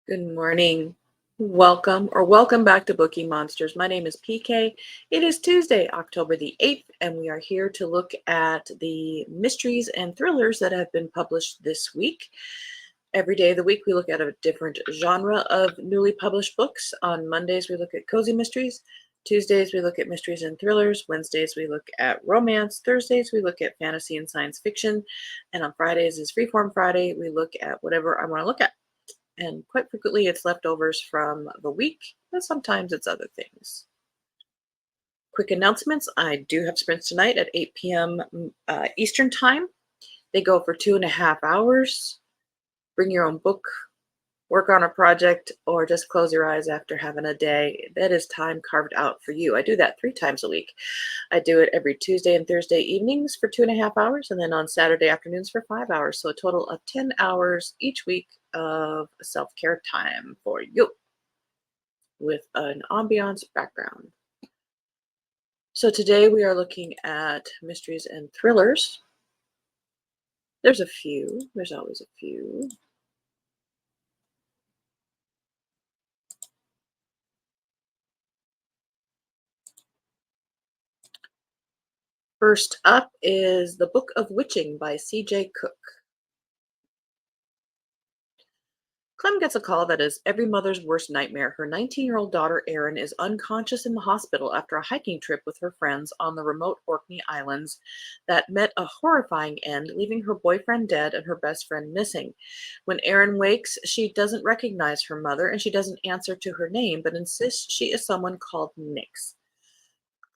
Good morning. Welcome back to Bookie Monsters. My name is PK. It is Tuesday, October the 8th, and we are here to look at the mysteries and thrillers that have been published this week. Every day of the week, we look at a different genre of newly published books. On Mondays, we look at cozy mysteries. Tuesdays, we look at mysteries and thrillers. Wednesdays, we look at romance. Thursdays, we look at fantasy and science fiction. And on Fridays is Freeform Friday. We look at whatever I want to look at, and quite frequently it's leftovers from the week, and sometimes it's other things. Quick announcements: I do have sprints tonight at 8 p.m. Eastern Time. They go for 2.5 hours. Bring your own book, work on a project, or just close your eyes after having a day. That is time carved out for you. I do that 3 times a week. I do it every Tuesday and Thursday evenings for 2.5 hours, and then on Saturday afternoons for 5 hours. So a total of 10 hours each week of self-care time for you with an ambiance background. So today we are looking at mysteries and thrillers. There's a few. There's always a few. First up is The Book of Witching by C.J. Cook. Clem gets a call that is every mother's worst nightmare. Her 19-year-old daughter, Erin, is unconscious in the hospital after a hiking trip with her friends on the remote Orkney Islands that met a horrifying end, leaving her boyfriend dead and her best friend missing. When Erin wakes, she doesn't recognize her mother and she doesn't answer to her name, but insists she is someone called Nix.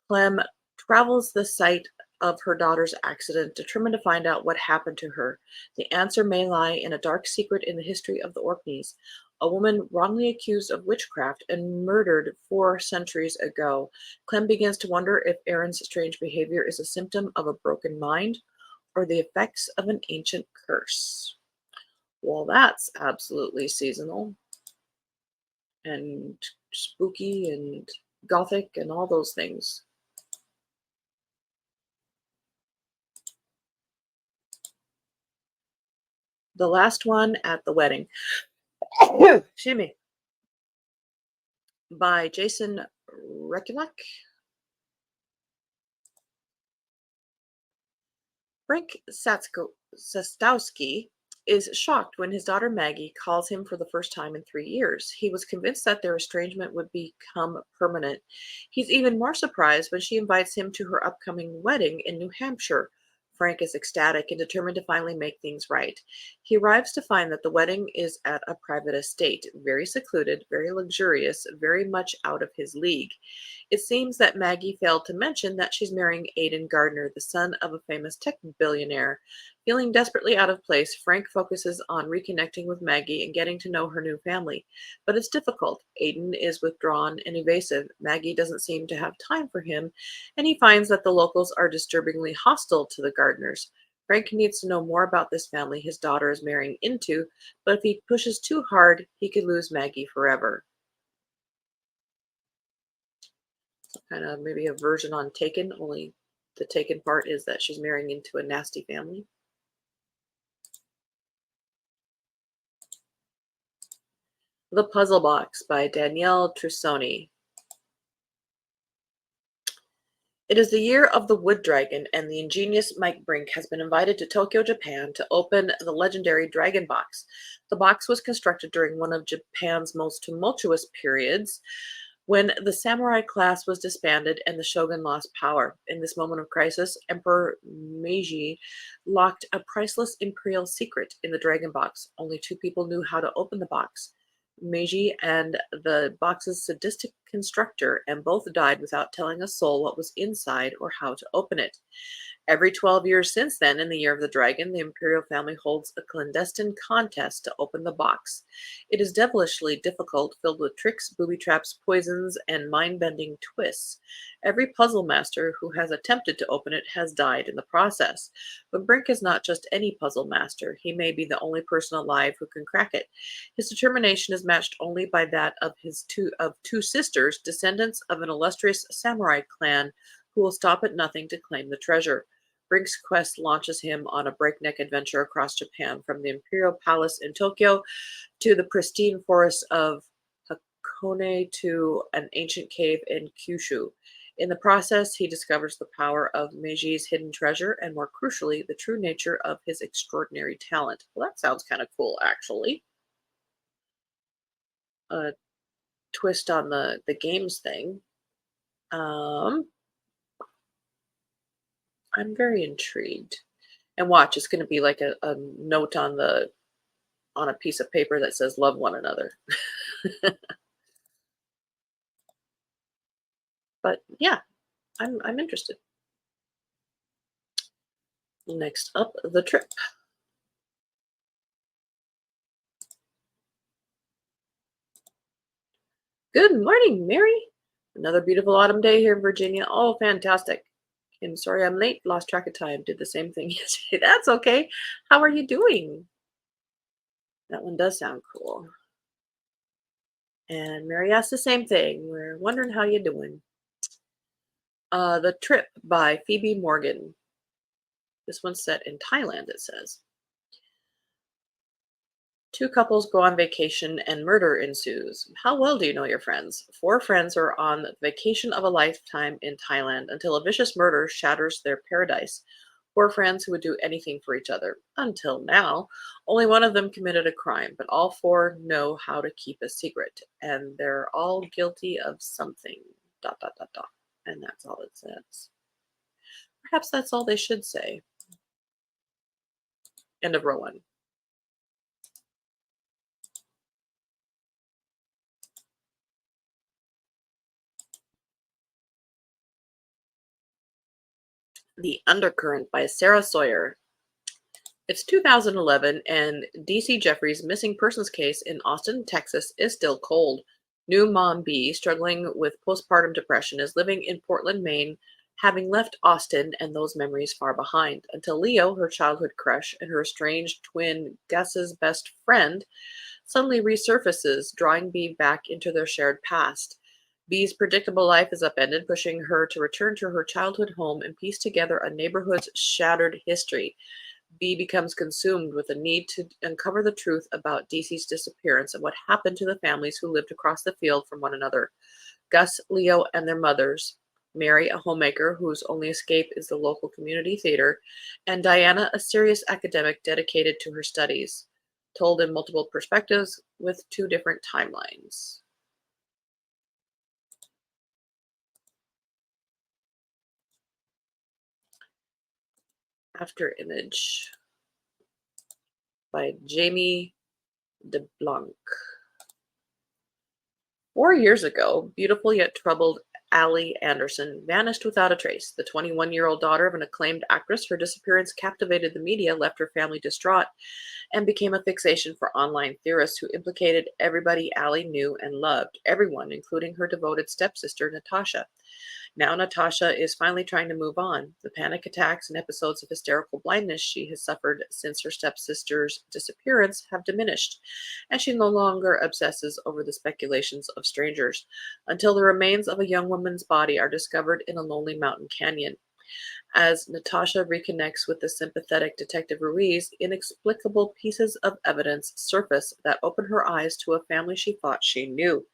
Clem travels the site of her daughter's accident, determined to find out what happened to her. The answer may lie in a dark secret in the history of the Orkneys. A woman wrongly accused of witchcraft and murdered 4 centuries ago. Clem begins to wonder if Erin's strange behavior is a symptom of a broken mind or the effects of an ancient curse. Well, that's absolutely seasonal and spooky and gothic and all those things. The Last One at the Wedding. Excuse me. By Jason Rekulak. Frank Sastowski is shocked when his daughter Maggie calls him for the first time in 3 years. He was convinced that their estrangement would become permanent. He's even more surprised when she invites him to her upcoming wedding in New Hampshire. Frank is ecstatic and determined to finally make things right. He arrives to find that the wedding is at a private estate, very secluded, very luxurious, very much out of his league. It seems that Maggie failed to mention that she's marrying Aidan Gardner, the son of a famous tech billionaire. Feeling desperately out of place, Frank focuses on reconnecting with Maggie and getting to know her new family. But it's difficult. Aidan is withdrawn and evasive. Maggie doesn't seem to have time for him, and he finds that the locals are disturbingly hostile to the Gardners. Frank needs to know more about this family his daughter is marrying into, but if he pushes too hard, he could lose Maggie forever. Kind of maybe a version on Taken, only the Taken part is that she's marrying into a nasty family. The Puzzle Box by Danielle Trussoni. It is the year of the Wood Dragon, and the ingenious Mike Brink has been invited to Tokyo, Japan to open the legendary Dragon Box. The box was constructed during one of Japan's most tumultuous periods, when the samurai class was disbanded and the shogun lost power. In this moment of crisis, Emperor Meiji locked a priceless imperial secret in the Dragon Box. Only 2 people knew how to open the box: Meiji and the box's sadistic constructor, and both died without telling a soul what was inside or how to open it. Every 12 years since then, in the Year of the Dragon, the imperial family holds a clandestine contest to open the box. It is devilishly difficult, filled with tricks, booby traps, poisons, and mind-bending twists. Every puzzle master who has attempted to open it has died in the process. But Brink is not just any puzzle master. He may be the only person alive who can crack it. His determination is matched only by that of his two sisters, descendants of an illustrious samurai clan, who will stop at nothing to claim the treasure. Brink's quest launches him on a breakneck adventure across Japan, from the Imperial Palace in Tokyo to the pristine forests of Hakone to an ancient cave in Kyushu. In the process, he discovers the power of Meiji's hidden treasure and, more crucially, the true nature of his extraordinary talent. Well, that sounds kind of cool, actually. A twist on the games thing. Um, I'm very intrigued. And watch, it's going to be like a note on a piece of paper that says "Love one another." But yeah, I'm interested. Next up, the trip. Good morning, Mary. Another beautiful autumn day here in Virginia. Oh, fantastic. I'm sorry I'm late. Lost track of time. Did the same thing yesterday. That's okay. How are you doing? That one does sound cool. And Mary asked the same thing. We're wondering how you doing. The Trip by Phoebe Morgan. This one's set in Thailand, it says. Two couples go on vacation and murder ensues. How well do you know your friends? Four friends are on the vacation of a lifetime in Thailand until a vicious murder shatters their paradise. Four friends who would do anything for each other. Until now, only one of them committed a crime, but all four know how to keep a secret, and they're all guilty of something. Dot dot dot dot. And that's all it says. Perhaps that's all they should say. End of row one. The Undercurrent by Sarah Sawyer. It's 2011, and DC Jeffries' missing persons case in Austin, Texas is still cold. New mom B, struggling with postpartum depression, is living in Portland, Maine, having left Austin and those memories far behind, until Leo, her childhood crush, and her estranged twin Gus's best friend, suddenly resurfaces, drawing B back into their shared past. B's predictable life is upended, pushing her to return to her childhood home and piece together a neighborhood's shattered history. B becomes consumed with a need to uncover the truth about DC's disappearance and what happened to the families who lived across the field from one another. Gus, Leo, and their mothers, Mary, a homemaker whose only escape is the local community theater, and Diana, a serious academic dedicated to her studies, told in multiple perspectives with two different timelines. After Image by Jamie DeBlanc. 4 years ago, beautiful yet troubled Allie Anderson vanished without a trace. The 21-year-old daughter of an acclaimed actress, her disappearance captivated the media, left her family distraught, and became a fixation for online theorists who implicated everybody Allie knew and loved, everyone, including her devoted stepsister, Natasha. Now Natasha is finally trying to move on. The panic attacks and episodes of hysterical blindness she has suffered since her stepsister's disappearance have diminished, and she no longer obsesses over the speculations of strangers until the remains of a young woman's body are discovered in a lonely mountain canyon. As Natasha reconnects with the sympathetic Detective Ruiz, inexplicable pieces of evidence surface that open her eyes to a family she thought she knew.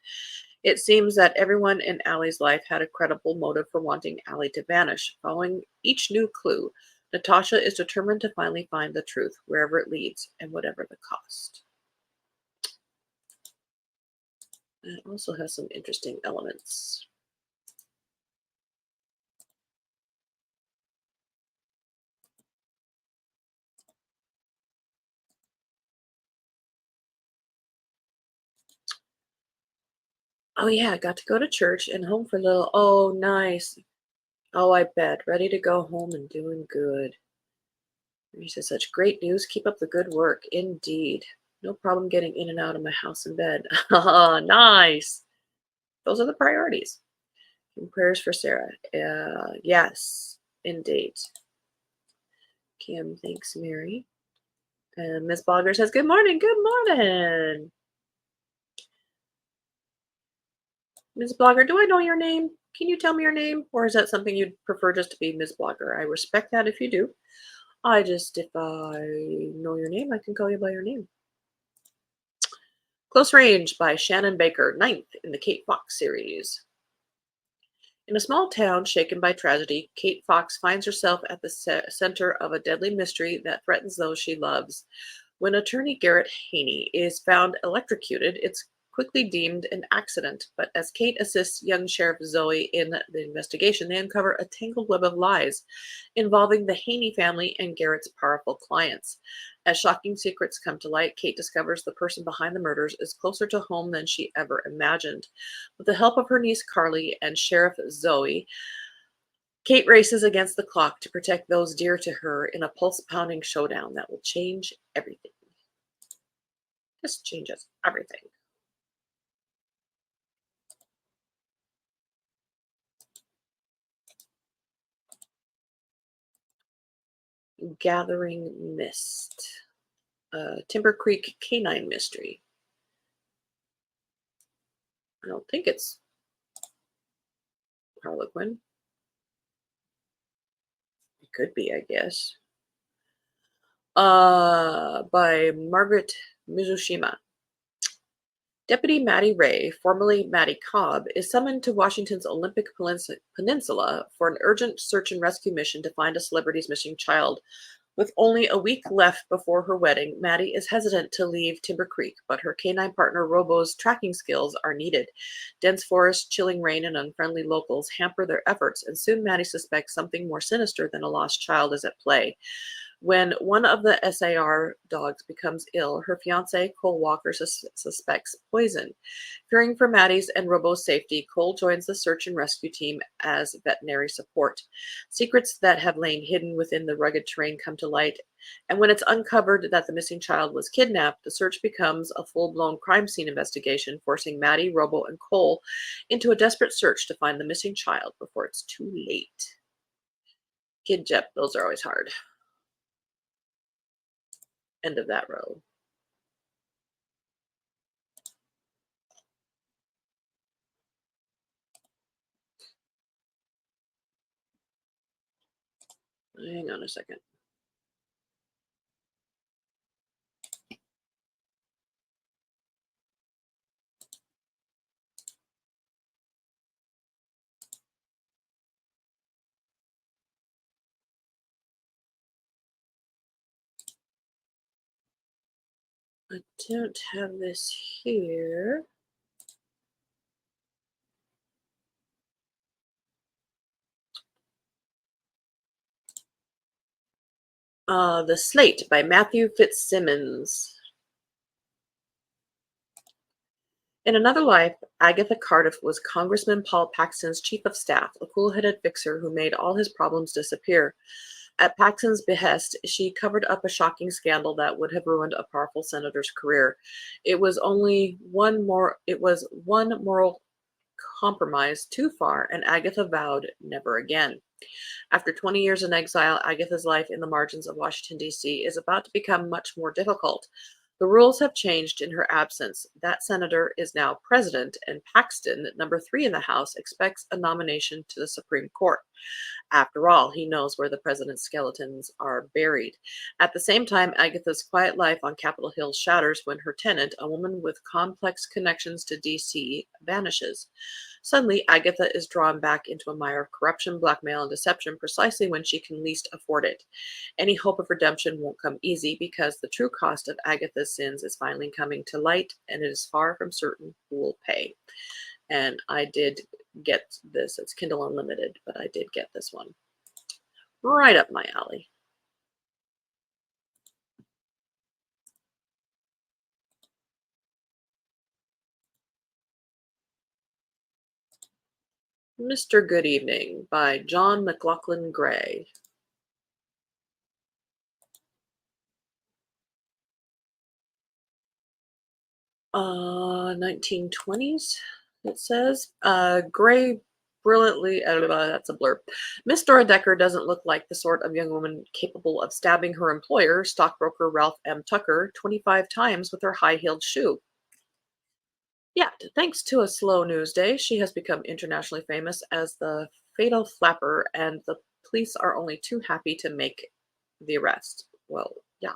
It seems that everyone in Allie's life had a credible motive for wanting Allie to vanish. Following each new clue, Natasha is determined to finally find the truth, wherever it leads and whatever the cost. It also has some interesting elements. Oh yeah, I got to go to church and home for a little. Oh, nice. Oh, I bet. Ready to go home and doing good. He says, such great news. Keep up the good work. Indeed. No problem getting in and out of my house and bed. Nice. Those are the priorities. And prayers for Sarah. Yes, indeed. Kim thanks Mary. And Miss Blogger says, good morning. Good morning. Ms. Blogger, do I know your name? Can you tell me your name? Or is that something you'd prefer just to be Ms. Blogger? I respect that if you do. If I know your name, I can call you by your name. Close Range by Shannon Baker, ninth in the Kate Fox series. In a small town shaken by tragedy, Kate Fox finds herself at the center of a deadly mystery that threatens those she loves. When attorney Garrett Haney is found electrocuted, it's quickly deemed an accident, but as Kate assists young Sheriff Zoe in the investigation, they uncover a tangled web of lies involving the Haney family and Garrett's powerful clients. As shocking secrets come to light, Kate discovers the person behind the murders is closer to home than she ever imagined. With the help of her niece Carly and Sheriff Zoe, Kate races against the clock to protect those dear to her in a pulse-pounding showdown that will change everything. This changes everything. Gathering Mist. Timber Creek Canine Mystery. I don't think it's Harlequin. It could be, I guess. By Margaret Mizushima. Deputy Mattie Ray, formerly Mattie Cobb, is summoned to Washington's Olympic Peninsula for an urgent search and rescue mission to find a celebrity's missing child. With only a week left before her wedding, Mattie is hesitant to leave Timber Creek, but her canine partner Robo's tracking skills are needed. Dense forest, chilling rain, and unfriendly locals hamper their efforts, and soon Mattie suspects something more sinister than a lost child is at play. When one of the SAR dogs becomes ill, her fiance, Cole Walker, suspects poison. Fearing for Maddie's and Robo's safety, Cole joins the search and rescue team as veterinary support. Secrets that have lain hidden within the rugged terrain come to light, and when it's uncovered that the missing child was kidnapped, the search becomes a full-blown crime scene investigation, forcing Maddie, Robo, and Cole into a desperate search to find the missing child before it's too late. Kid Jep, those are always hard. End of that row. Hang on a second. I don't have this here. The Slate by Matthew Fitzsimmons. In another life, Agatha Cardiff was Congressman Paul Paxton's chief of staff, a cool-headed fixer who made all his problems disappear. At Paxton's behest, she covered up a shocking scandal that would have ruined a powerful senator's career. It was one moral compromise too far, and Agatha vowed never again. After 20 years in exile, Agatha's life in the margins of Washington, D.C. is about to become much more difficult. The rules have changed in her absence. That senator is now president, and Paxton, number 3 in the House, expects a nomination to the Supreme Court. After all, he knows where the president's skeletons are buried. At the same time, Agatha's quiet life on Capitol Hill shatters when her tenant, a woman with complex connections to D.C., vanishes. Suddenly, Agatha is drawn back into a mire of corruption, blackmail, and deception precisely when she can least afford it. Any hope of redemption won't come easy because the true cost of Agatha's sins is finally coming to light, and it is far from certain who will pay. And I did get this. It's Kindle Unlimited, but I did get this one. Right up my alley. Mr. Good Evening by John McLaughlin Gray. 1920s, it says. Gray brilliantly, that's a blurb. Miss Dora Decker doesn't look like the sort of young woman capable of stabbing her employer, stockbroker Ralph M. Tucker, 25 times with her high-heeled shoe. Yet, thanks to a slow news day, she has become internationally famous as the Fatal Flapper, and the police are only too happy to make the arrest. Well, yeah.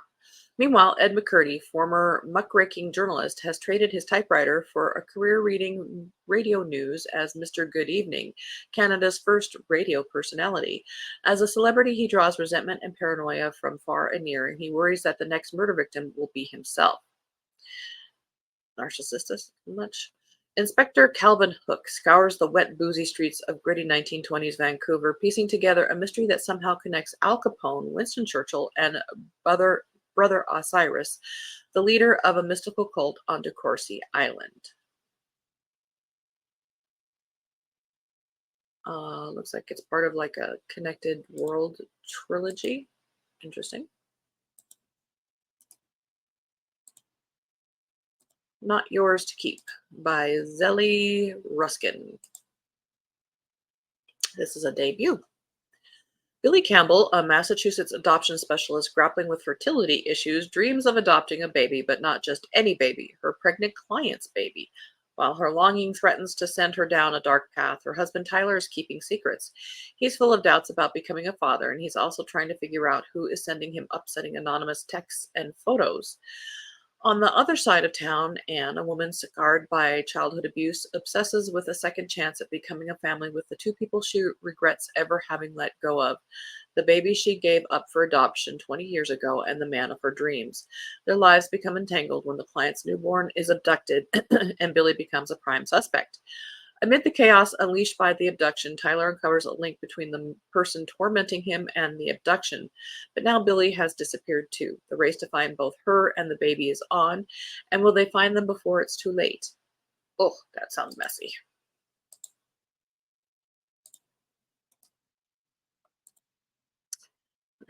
Meanwhile, Ed McCurdy, former muckraking journalist, has traded his typewriter for a career reading radio news as Mr. Good Evening, Canada's first radio personality. As a celebrity, he draws resentment and paranoia from far and near, and he worries that the next murder victim will be himself. Narcissistic much? Inspector Calvin Hook scours the wet, boozy streets of gritty 1920s Vancouver, piecing together a mystery that somehow connects Al Capone, Winston Churchill, and brother Osiris, the leader of a mystical cult on DeCourcy Island. Looks like it's part of like a connected world trilogy. Interesting. Not Yours to Keep by Zelly Ruskin. This is a debut. Billy Campbell, a Massachusetts adoption specialist grappling with fertility issues, dreams of adopting a baby, but not just any baby, her pregnant client's baby. While her longing threatens to send her down a dark path, her husband Tyler is keeping secrets. He's full of doubts about becoming a father, and he's also trying to figure out who is sending him upsetting anonymous texts and photos. On the other side of town, Anne, a woman scarred by childhood abuse, obsesses with a second chance at becoming a family with the two people she regrets ever having let go of, the baby she gave up for adoption 20 years ago and the man of her dreams. Their lives become entangled when the client's newborn is abducted and Billy becomes a prime suspect. Amid the chaos unleashed by the abduction, Tyler uncovers a link between the person tormenting him and the abduction. But now Billy has disappeared too. The race to find both her and the baby is on. And will they find them before it's too late? Oh, that sounds messy.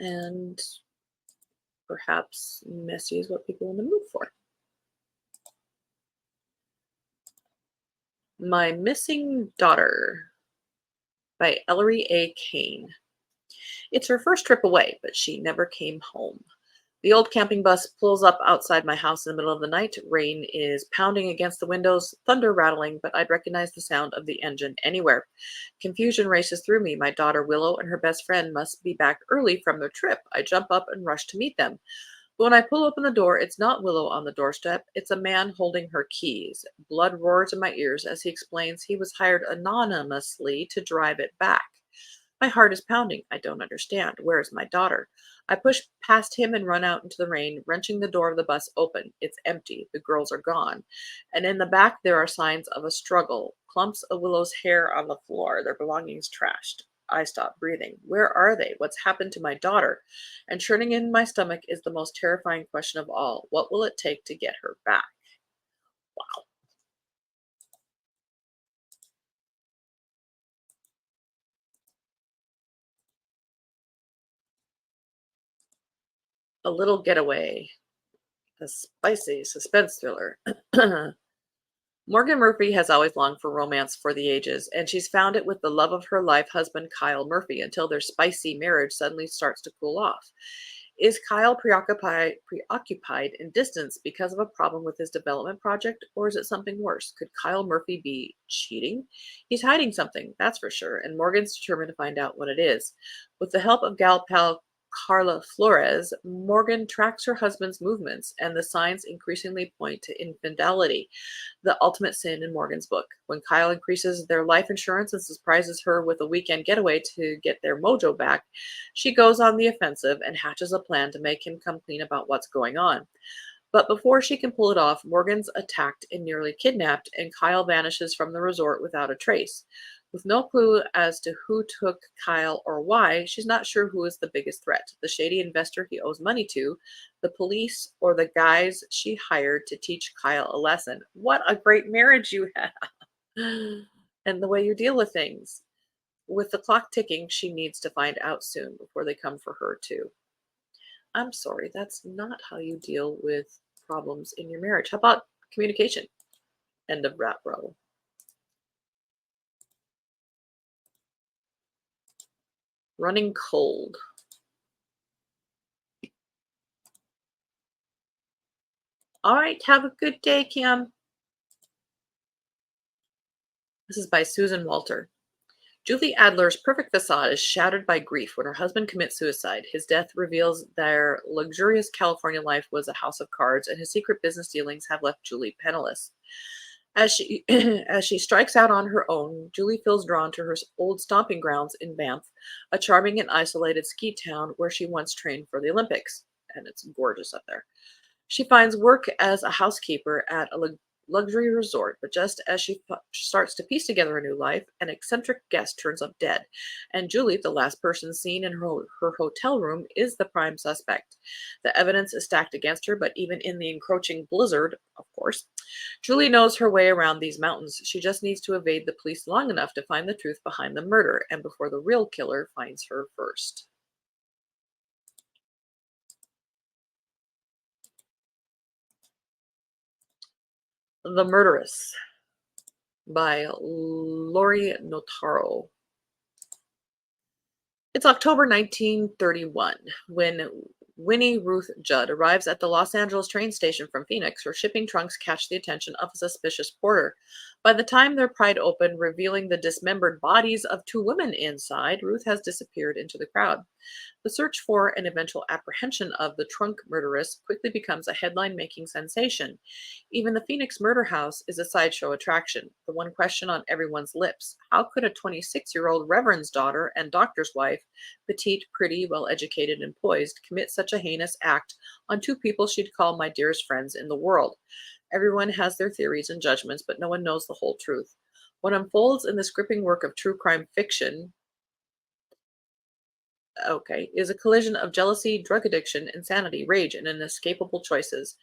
And perhaps messy is what people are in the mood for. My Missing Daughter by Ellery A. Kane. It's her first trip away, but she never came home. The old camping bus pulls up outside my house in the middle of the night. Rain is pounding against the windows, thunder rattling, but I'd recognize the sound of the engine anywhere. Confusion races through me. My daughter Willow and her best friend must be back early from their trip. I jump up and rush to meet them. But when I pull open the door, it's not Willow on the doorstep. It's a man holding her keys. Blood roars in my ears as he explains he was hired anonymously to drive it back. My heart is pounding. I don't understand. Where is my daughter? I push past him and run out into the rain, wrenching the door of the bus open. It's empty. The girls are gone. And in the back, there are signs of a struggle. Clumps of Willow's hair on the floor, their belongings trashed. I stop breathing. Where are they? What's happened to my daughter? And churning in my stomach is the most terrifying question of all. What will it take to get her back? Wow. A Little Getaway, a spicy suspense thriller. Morgan Murphy has always longed for romance for the ages, and she's found it with the love of her life husband, Kyle Murphy, until their spicy marriage suddenly starts to cool off. Is Kyle preoccupied in distance because of a problem with his development project, or is it something worse? Could Kyle Murphy be cheating? He's hiding something, that's for sure, and Morgan's determined to find out what it is. With the help of gal pal Carla Flores, Morgan tracks her husband's movements, and the signs increasingly point to infidelity, the ultimate sin in Morgan's book. When Kyle increases their life insurance and surprises her with a weekend getaway to get their mojo back, she goes on the offensive and hatches a plan to make him come clean about what's going on. But before she can pull it off, Morgan's attacked and nearly kidnapped, and Kyle vanishes from the resort without a trace. With no clue as to who took Kyle or why, she's not sure who is the biggest threat: the shady investor he owes money to, the police, or the guys she hired to teach Kyle a lesson. What a great marriage you have! And the way you deal with things. With the clock ticking, she needs to find out soon before they come for her, too. I'm sorry, that's not how you deal with problems in your marriage. How about communication? End of rap row. Running Cold. All right, have a good day, Kim. This is by Susan Walter. Julie Adler's perfect facade is shattered by grief when her husband commits suicide. His death reveals their luxurious California life was a house of cards, and his secret business dealings have left Julie penniless. As she as she strikes out on her own, Julie feels drawn to her old stomping grounds in Banff, a charming and isolated ski town where she once trained for the Olympics, and it's gorgeous up there. She finds work as a housekeeper at a luxury resort, but just as she starts to piece together a new life, an eccentric guest turns up dead, and Julie, the last person seen in her hotel room, is the prime suspect. The evidence is stacked against her, but even in the encroaching blizzard, of course, Julie knows her way around these mountains. She just needs to evade the police long enough to find the truth behind the murder, and before the real killer finds her first. The Murderess by Lori Notaro. It's October 1931 when Winnie Ruth Judd arrives at the Los Angeles train station from Phoenix. Her shipping trunks catch the attention of a suspicious porter. By the time they're pried open, revealing the dismembered bodies of two women inside, Ruth has disappeared into the crowd. The search for and eventual apprehension of the trunk murderess quickly becomes a headline-making sensation. Even the Phoenix murder house is a sideshow attraction. The one question on everyone's lips: how could a 26-year-old reverend's daughter and doctor's wife, petite, pretty, well-educated, and poised, commit such a heinous act on two people she'd call my dearest friends in the world? Everyone has their theories and judgments, but no one knows the whole truth. What unfolds in this gripping work of true crime fiction is a collision of jealousy, drug addiction, insanity, rage, and inescapable choices.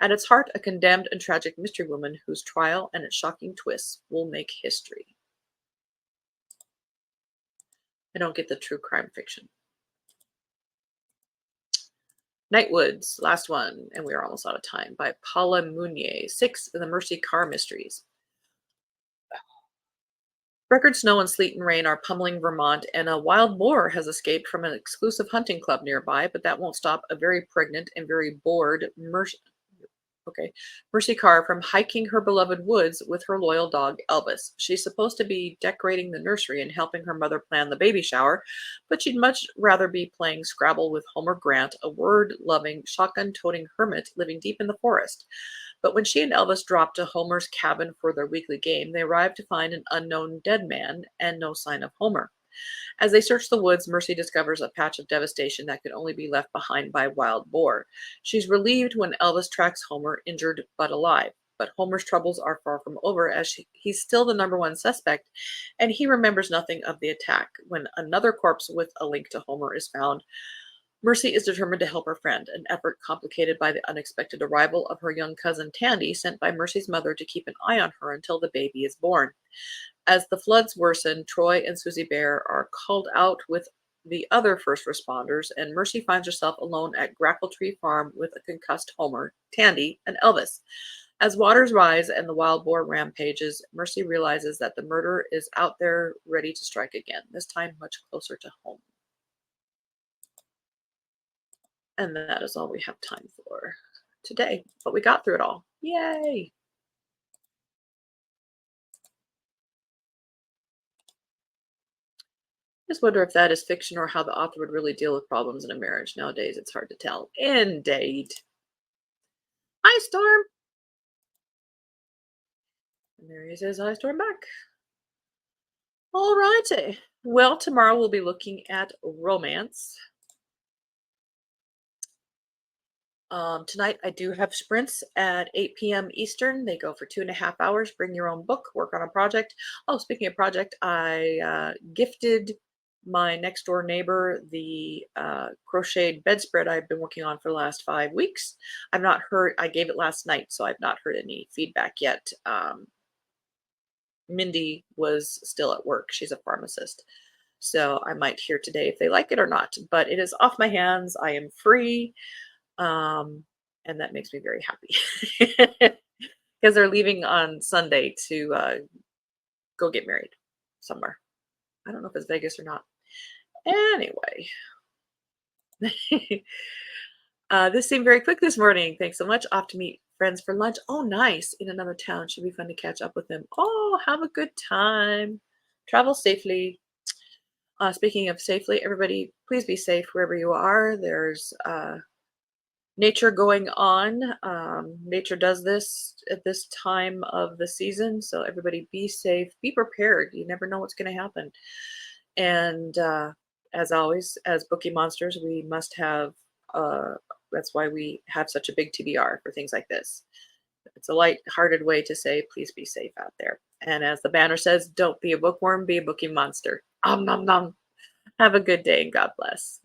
At its heart, a condemned and tragic mystery woman whose trial and its shocking twists will make history. I don't get the true crime fiction. Nightwoods, last one, and we are almost out of time, by Paula Mounier, 6 in the Mercy Car Mysteries. Record snow and sleet and rain are pummeling Vermont, and a wild boar has escaped from an exclusive hunting club nearby, but that won't stop a very pregnant and very bored Mercy Carr from hiking her beloved woods with her loyal dog, Elvis. She's supposed to be decorating the nursery and helping her mother plan the baby shower, but she'd much rather be playing Scrabble with Homer Grant, a word-loving, shotgun-toting hermit living deep in the forest. But when she and Elvis drop to Homer's cabin for their weekly game, they arrive to find an unknown dead man and no sign of Homer. As they search the woods, Mercy discovers a patch of devastation that could only be left behind by wild boar. She's relieved when Elvis tracks Homer, injured but alive. But Homer's troubles are far from over, as he's still the number one suspect, and he remembers nothing of the attack. When another corpse with a link to Homer is found, Mercy is determined to help her friend, an effort complicated by the unexpected arrival of her young cousin Tandy, sent by Mercy's mother to keep an eye on her until the baby is born. As the floods worsen, Troy and Susie Bear are called out with the other first responders, and Mercy finds herself alone at Grappletree Farm with a concussed Homer, Tandy, and Elvis. As waters rise and the wild boar rampages, Mercy realizes that the murderer is out there ready to strike again, this time much closer to home. And that is all we have time for today, but we got through it all. Yay! Just wonder if that is fiction or how the author would really deal with problems in a marriage. Nowadays, it's hard to tell. Indeed. Hi, Storm. And there he says, hi, Storm back. All righty. Well, tomorrow we'll be looking at romance. Tonight I do have sprints at 8 p.m. Eastern. They go for 2.5 hours. Bring your own book, work on a project. Oh, speaking of project, I gifted my next door neighbor the crocheted bedspread I've been working on for the last 5 weeks. I've not heard, I gave it last night, so I've not heard any feedback yet. Mindy was still at work. She's a pharmacist. So I might hear today if they like it or not, but it is off my hands. I am free. And that makes me very happy because they're leaving on Sunday to go get married somewhere. I don't know if it's Vegas or not. Anyway, this seemed very quick this morning. Thanks so much. Off to meet friends for lunch. Oh, nice. In another town. Should be fun to catch up with them. Oh, have a good time. Travel safely. Speaking of safely, everybody, please be safe wherever you are. There's nature going on. Nature does this at this time of the season. So everybody be safe, be prepared. You never know what's going to happen. And as always, as Bookie Monsters, we must have, uh, that's why we have such a big TBR for things like this. It's a light-hearted way to say, please be safe out there. And as the banner says, don't be a bookworm, be a bookie monster. Nom nom nom. Have a good day and God bless.